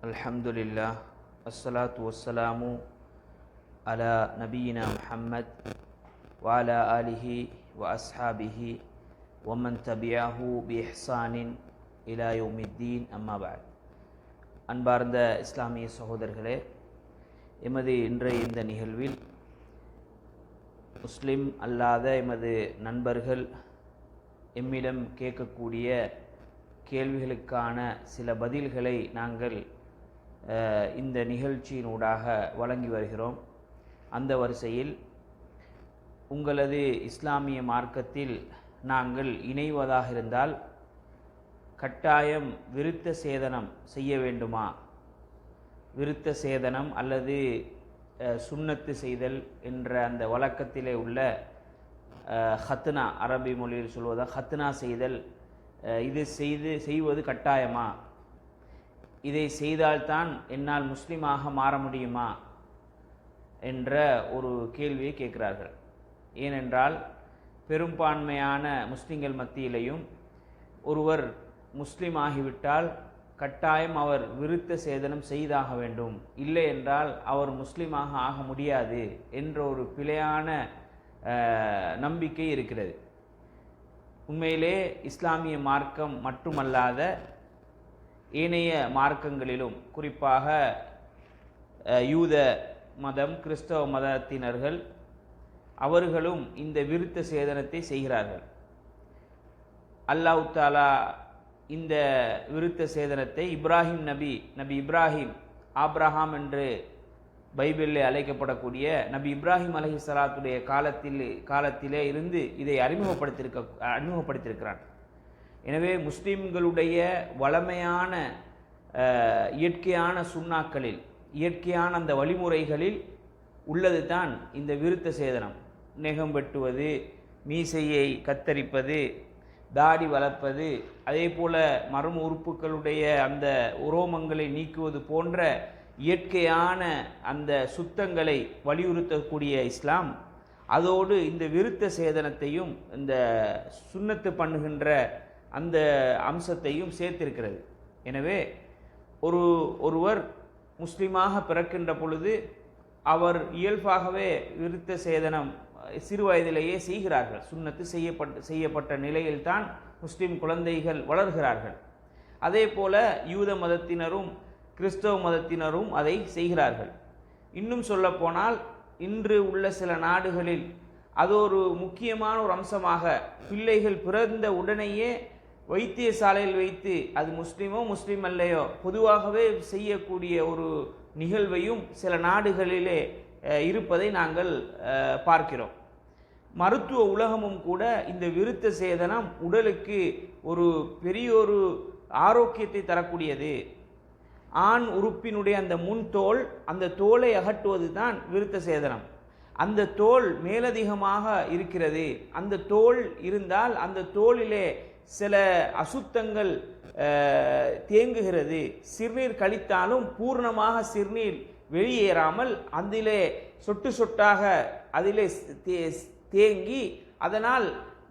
அல்ஹம்துலில்லாஹ் அஸ்ஸலாத்து வஸ்ஸலாமு அலா நபியினா முஹம்மத் வஅலா ஆலிஹி வ அஸ்ஹாபிஹி வமன் தபியஹு பி இஹ்சானின் இலா யௌமித்தீன் அம்மா பஅத். அன்பார்ந்த இஸ்லாமிய சகோதரர்களே, எமது இன்றைய இந்த நிகழ்வில் முஸ்லிம் அல்லாத எமது நண்பர்கள் எம்மிடம் கேட்கக்கூடிய கேள்விகளுக்கான சில பதில்களை நாங்கள் இந்த நிகழ்ச்சியினூடாக வழங்கி வருகிறோம். அந்த வரிசையில் உங்களது இஸ்லாமிய மார்க்கத்தில் நாங்கள் இணைவதாக இருந்தால் கட்டாயம் விருத்த சேதனம் செய்ய வேண்டுமா? விருத்த சேதனம் அல்லது சுன்னத்து செய்தல் என்ற அந்த வழக்கத்திலே உள்ள ஹத்னா, அரபி மொழியில் சொல்வதாக ஹத்னா செய்தல், இது செய்வது கட்டாயமா? இதை செய்தால்தான் என்னால் முஸ்லீமாக மாற முடியுமா என்ற ஒரு கேள்வியை கேட்கிறார்கள். ஏனென்றால் பெரும்பான்மையான முஸ்லிம்கள் மத்தியிலையும் ஒருவர் முஸ்லீம் ஆகிவிட்டால் கட்டாயம் அவர் விருத்த சேதனம் செய்தாக வேண்டும், இல்லை என்றால் அவர் முஸ்லீமாக ஆக முடியாது என்ற ஒரு பிழையான நம்பிக்கை இருக்கிறது. உண்மையிலே இஸ்லாமிய மார்க்கம் மட்டுமல்லாத ஏனைய மார்க்கங்களிலும், குறிப்பாக யூத மதம், கிறிஸ்தவ மதத்தினர்கள் அவர்களும் இந்த விருத்த சேதனத்தை செய்கிறார்கள். அல்லாஹ் தஆலா இந்த விருத்த சேதனத்தை நபி இப்ராஹிம், ஆப்ரஹாம் என்று பைபிளில் அழைக்கப்படக்கூடிய நபி இப்ராஹிம் அலைஹிஸ்ஸலாத்துடைய காலத்திலே இருந்து இதை அறிமுகப்படுத்தியிருக்கிறான். எனவே முஸ்லிம்களுடைய வளமையான இயற்கையான சுன்னாக்களில், இயற்கையான அந்த வழிமுறைகளில் உள்ளது தான் இந்த விருத்த சேதனம். நெகம் வெட்டுவது, மீசையை கத்தரிப்பது, தாடி வளர்ப்பது, அதே போல மர்ம உறுப்புகளுடைய அந்த உரோமங்களை நீக்குவது போன்ற இயற்கையான அந்த சுத்தங்களை வலியுறுத்தக்கூடிய இஸ்லாம் அதோடு இந்த விருத்த சேதனத்தையும் இந்த சுன்னத்து பண்ணுகின்ற அந்த அம்சத்தையும் சேர்த்திருக்கிறது. எனவே ஒருவர் முஸ்லீமாக பிறக்கின்ற பொழுது அவர் இயல்பாகவே விருத்த சேதனம் சிறு வயதிலேயே செய்கிறார்கள். சுன்னத்து செய்யப்பட்ட நிலையில்தான் முஸ்லீம் குழந்தைகள் வளர்கிறார்கள். அதே போல யூத மதத்தினரும் கிறிஸ்தவ மதத்தினரும் அதை செய்கிறார்கள். இன்னும் சொல்ல போனால் இன்று உள்ள சில நாடுகளில் அது ஒரு முக்கியமான ஒரு அம்சமாக, பிள்ளைகள் பிறந்த உடனேயே வைத்தியசாலையில் வைத்து அது முஸ்லீமோ முஸ்லீம் அல்லையோ பொதுவாகவே செய்யக்கூடிய ஒரு நிகழ்வையும் சில நாடுகளிலே இருப்பதை நாங்கள் பார்க்கிறோம். மருத்துவ உலகமும் கூட இந்த விருத்த சேதனம் உடலுக்கு ஒரு பெரியொரு ஆரோக்கியத்தை தரக்கூடியது. ஆண் உறுப்பினுடைய அந்த முன் தோல், அந்த தோலை அகற்றுவது தான் விருத்த சேதனம். அந்த தோல் மேலதிகமாக இருக்கிறது. அந்த தோல் இருந்தால் அந்த தோலிலே சில அசுத்தங்கள் தேங்குகிறது. சிறுநீர் கழித்தாலும் பூர்ணமாக சிறுநீர் வெளியேறாமல் அதிலே சொட்டு சொட்டாக அதிலே தேங்கி அதனால்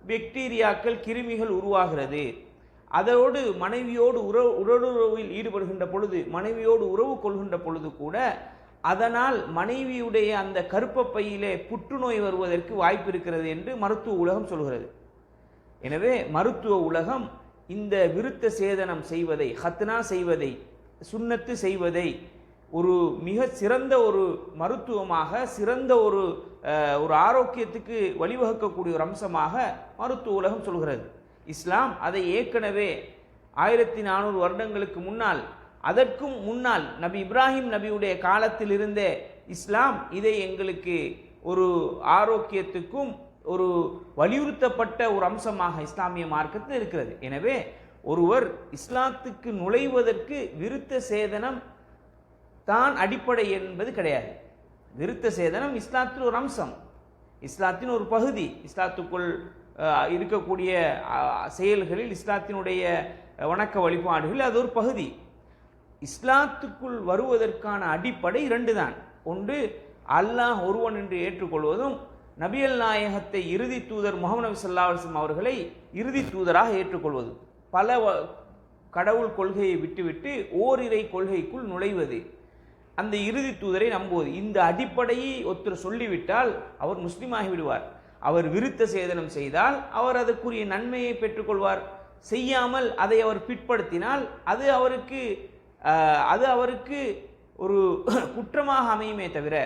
பாக்டீரியாக்கள், கிருமிகள் உருவாகிறது. அதோடு மனைவியோடு உறவில் ஈடுபடுகின்ற பொழுது, மனைவியோடு உறவு கொள்கின்ற பொழுது கூட அதனால் மனைவியுடைய அந்த கர்ப்பப்பையிலே புற்றுநோய் வருவதற்கு வாய்ப்பு இருக்கிறது என்று மருத்துவ உலகம் சொல்கிறது. எனவே மருத்துவ உலகம் இந்த விருத்த சேதனம் செய்வதை, ஹத்னா செய்வதை, சுன்னத்து செய்வதை ஒரு மிக சிறந்த ஒரு மருத்துவமாக, சிறந்த ஒரு ஆரோக்கியத்துக்கு வழிவகுக்கக்கூடிய ஒரு அம்சமாக மருத்துவ உலகம் சொல்கிறது. இஸ்லாம் அதை ஏற்கனவே 1400 வருடங்களுக்கு முன்னால், அதற்கும் முன்னால் நபி இப்ராஹிம் நபியுடைய காலத்தில் இருந்தே இஸ்லாம் இதை எங்களுக்கு ஒரு ஆரோக்கியத்துக்கும் ஒரு வலியுறுத்தப்பட்ட ஒரு அம்சமாக இஸ்லாமிய மார்க்கத்தில் இருக்கிறது. எனவே ஒருவர் இஸ்லாத்துக்கு நுழைவதற்கு விருத்த சேதனம் தான் அடிப்படை என்பது கிடையாது. விருத்த சேதனம் இஸ்லாத்தின் ஒரு அம்சம், இஸ்லாத்தின் ஒரு பகுதி. இஸ்லாத்துக்குள் இருக்கக்கூடிய செயல்களில், இஸ்லாத்தினுடைய வணக்க வழிபாடுகள் அது ஒரு பகுதி. இஸ்லாத்துக்குள் வருவதற்கான அடிப்படை 2 தான். ஒன்று, அல்லாஹ் ஒருவன் என்று ஏற்றுக்கொள்வதும், நபியல் நாயகத்தை இறுதி தூதர் முஹம்மது நபி ஸல்லல்லாஹு அலைஹி வஸல்லம் அவர்களை இறுதி தூதராக ஏற்றுக்கொள்வது. பல கடவுள் கொள்கையை விட்டுவிட்டு ஓரிரை கொள்கைக்குள் நுழைவது, அந்த இறுதி தூதரை நம்புவது. இந்த அடிப்படையை ஒருத்தர் சொல்லிவிட்டால் அவர் முஸ்லீமாகி விடுவார். அவர் விருத்த சேதனம் செய்தால் அவர் அதற்குரிய நன்மையை பெற்றுக்கொள்வார். செய்யாமல் அதை அவர் பிற்படுத்தினால் அது அவருக்கு ஒரு குற்றமாக அமையுமே தவிர,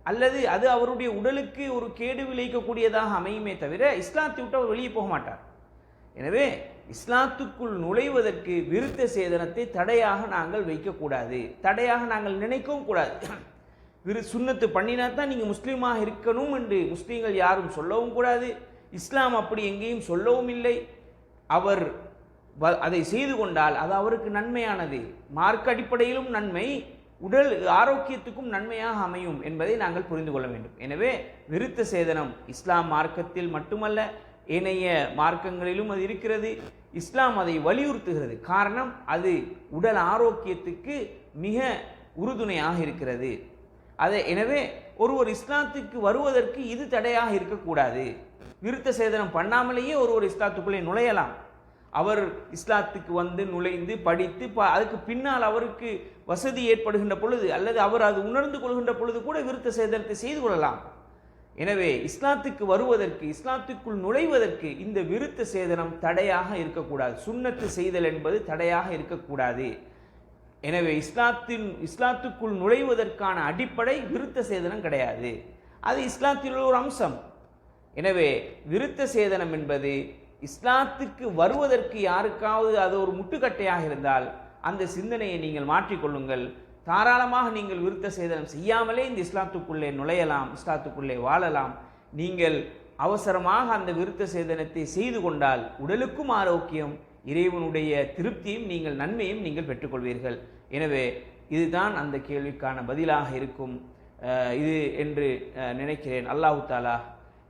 அல்லது அது அவருடைய உடலுக்கு ஒரு கேடு விளைவிக்கக்கூடியதாக அமையுமே தவிர இஸ்லாத்தை விட்டு அவர் வெளியே போக மாட்டார். எனவே இஸ்லாத்துக்குள் நுழைவதற்கு விருத்த சேதனத்தை தடையாக நாங்கள் வைக்கக்கூடாது, தடையாக நாங்கள் நினைக்கவும் கூடாது. சுன்னத்து பண்ணினா தான் நீங்கள் முஸ்லீமாக இருக்கணும் என்று முஸ்லீம்கள் யாரும் சொல்லவும் கூடாது. இஸ்லாம் அப்படி எங்கேயும் சொல்லவும் இல்லை. அவர் அதை செய்து கொண்டால் அது அவருக்கு நன்மையானது, மார்க்க அடிப்படையிலும் நன்மை, உடல் ஆரோக்கியத்துக்கும் நன்மையாக அமையும் என்பதை நாங்கள் புரிந்து கொள்ள வேண்டும். எனவே விருத்த சேதனம் இஸ்லாம் மார்க்கத்தில் மட்டுமல்ல, ஏனைய மார்க்கங்களிலும் அது இருக்கிறது. இஸ்லாம் அதை வலியுறுத்துகிறது. காரணம், அது உடல் ஆரோக்கியத்துக்கு மிக உறுதுணையாக இருக்கிறது. எனவே ஒருவர் இஸ்லாத்துக்கு வருவதற்கு இது தடையாக இருக்கக்கூடாது. விருத்த சேதனம் பண்ணாமலேயே ஒருவர் இஸ்லாத்துக்குள்ளே நுழையலாம். அவர் இஸ்லாத்துக்கு வந்து நுழைந்து படித்து அதுக்கு பின்னால் அவருக்கு வசதி ஏற்படுகின்ற பொழுது, அல்லது அவர் அது உணர்ந்து கொள்கின்ற பொழுது கூட விருத்த சேதனத்தை செய்து கொள்ளலாம். எனவே இஸ்லாத்துக்கு வருவதற்கு, இஸ்லாத்துக்குள் நுழைவதற்கு இந்த விருத்த சேதனம் தடையாக இருக்கக்கூடாது. சுன்னத்து செய்தல் என்பது தடையாக இருக்கக்கூடாது. எனவே இஸ்லாத்துக்குள் நுழைவதற்கான அடிப்படை விருத்த சேதனம் கிடையாது, அது இஸ்லாத்தில் ஒரு அம்சம். எனவே விருத்த சேதனம் என்பது இஸ்லாத்துக்கு வருவதற்கு யாருக்காவது அது ஒரு முட்டுக்கட்டையாக இருந்தால் அந்த சிந்தனையை நீங்கள் மாற்றிக்கொள்ளுங்கள். தாராளமாக நீங்கள் விருத்த சேதனம் செய்யாமலே இந்த இஸ்லாத்துக்குள்ளே நுழையலாம், இஸ்லாத்துக்குள்ளே வாழலாம். நீங்கள் அவசரமாக அந்த விருத்த சேதனத்தை செய்து கொண்டால் உடலுக்கும் ஆரோக்கியம், இறைவனுடைய திருப்தியும் நீங்கள் நன்மையும் நீங்கள் பெற்றுக்கொள்வீர்கள். எனவே இதுதான் அந்த கேள்விக்கான பதிலாக இருக்கும் இது என்று நினைக்கிறேன். அல்லாஹு தாலா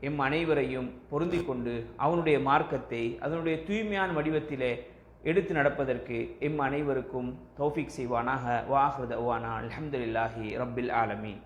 எம் அனைவரையும் பொருந்தி கொண்டு அவனுடைய மார்க்கத்தை அதனுடைய தூய்மையான வடிவத்திலே எடுத்து நடப்பதற்கு எம் அனைவருக்கும் தௌஃபீக் செய்வானாக. வாஹிரு தஅவானா அல்ஹம்துலில்லாஹி ரப்பில் ஆலமீன்.